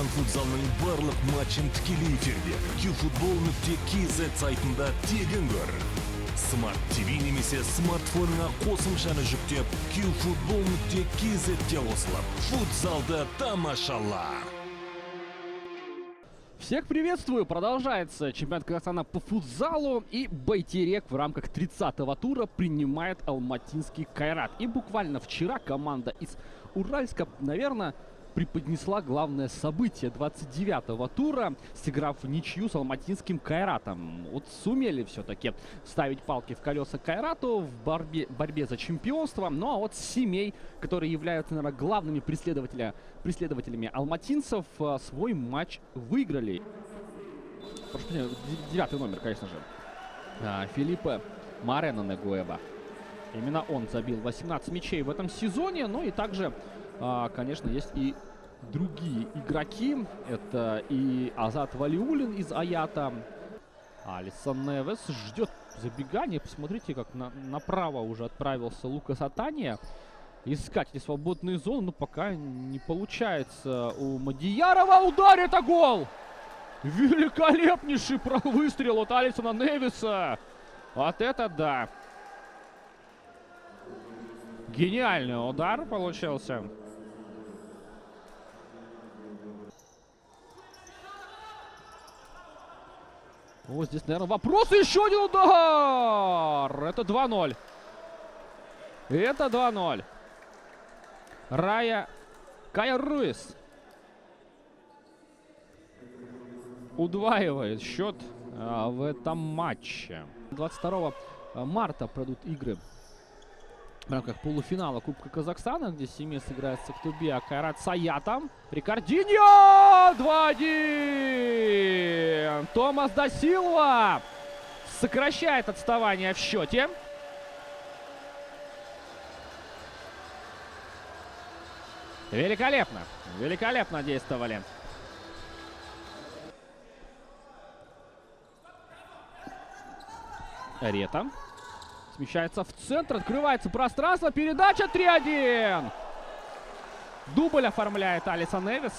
Қазақстан футзалының барлық матчын тікелей эфирде qfutbol.kz сайтында тегін көр. Smart TV немесе смартфоныңа қосымшаны жүктеп qfutbol.kz-те қосылып, футзалды тамашала. Всех приветствую! Продолжается чемпионат Казахстана по футзалу, и Байтерек в рамках 30-го тура принимает Алматинский Кайрат. И буквально вчера команда из Уральска, наверное, преподнесла главное событие 29-го тура, сыграв в ничью с Алматинским Кайратом. Вот сумели все-таки ставить палки в колеса Кайрату в борьбе за чемпионство. Ну а вот семей, которые являются, наверное, главными преследователями алматинцев, свой матч выиграли. Прошу прощения, 9-й номер, конечно же. Филиппе Морено Негоеба. Именно он забил 18 мячей в этом сезоне. Ну и также, конечно, есть и другие игроки. Это и Азат Валиулин из Аята. Алисон Невес ждет забегания. Посмотрите, как направо уже отправился Лукас Атания. Искать эти свободные зоны, но пока не получается у Мадиярова. Удар, это гол! Великолепнейший выстрел от Алисона Невеса. Вот это да! Гениальный удар получился. Вот здесь, наверное, вопрос. Еще один удар! Это 2-0. Это 2-0. Рая Кайруис удваивает счет в этом матче. 22 марта пройдут игры в рамках полуфинала Кубка Казахстана, где семья сыграется в Тубе, Кайрат с Аятом. Рикардиньо! 2-1! Томас да Силва сокращает отставание в счете. Великолепно! Великолепно действовали. Рета смещается в центр, открывается пространство, передача 3-1. Дубль оформляет Алисон Невес.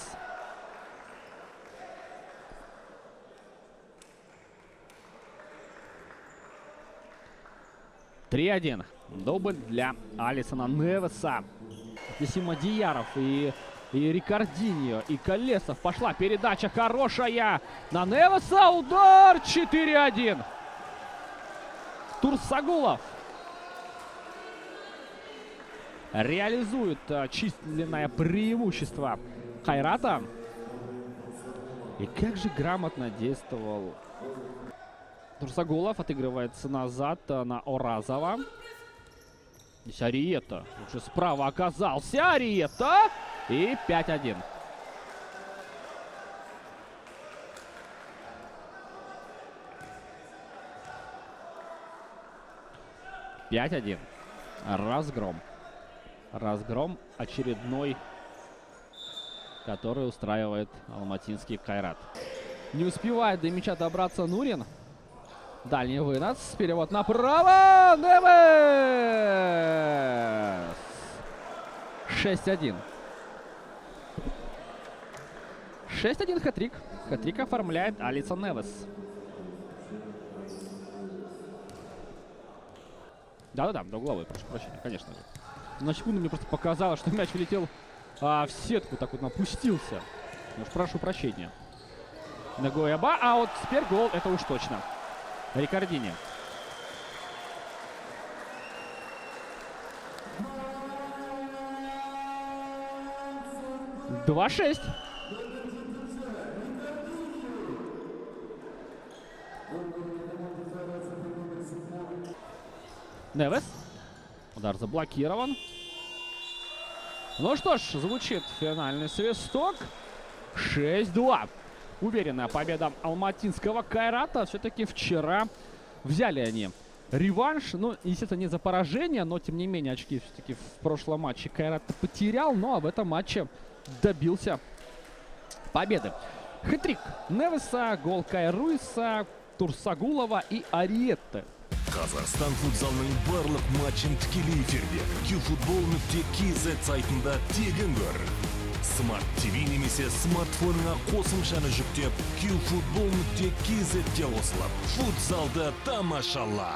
Дубль для Алисона Невеса. Здесь и Мадияров, и Рикардиньо, и Колесов. Пошла передача хорошая на Невеса. Удар 4-1. Турсагулов реализует численное преимущество Кайрата. И как же грамотно действовал Турсагулов. Отыгрывается назад на Оразова. Здесь Ариета уже справа оказался. Ариета. И 5-1. Разгром. Разгром очередной, который устраивает Алматинский Кайрат. Не успевает до мяча добраться Нурин. Дальний вынос. Перевод направо. Невес. 6-1. 6-1 хэт-трик. Хэт-трик оформляет Алисон Невес. Да-да-да, до угловой, прошу прощения, конечно же. На секунду мне просто показалось, что мяч влетел в сетку, так вот напустился. Ну, прошу прощения. Негоеба, а вот теперь гол, это уж точно. Рикардини. «2-6». Невес. Удар заблокирован. Ну что ж, звучит финальный свисток. 6-2. Уверенная победа алматинского Кайрата. Все-таки вчера взяли они реванш. Ну, естественно, не за поражение, но, тем не менее, очки все-таки в прошлом матче Кайрат потерял. Ну, а в этом матче добился победы. Хэт-трик Невеса, гол Кайруиса, Турсагулова и Ариетты. Қазақстан футзалының барлық матчын тікелей эфирде qfutbol.kz сайтында тегін көр. Smart TV немесе смартфоныңа қосымшаны жүктеп, qfootball.kz-ге қосылып, футзалды тамашала.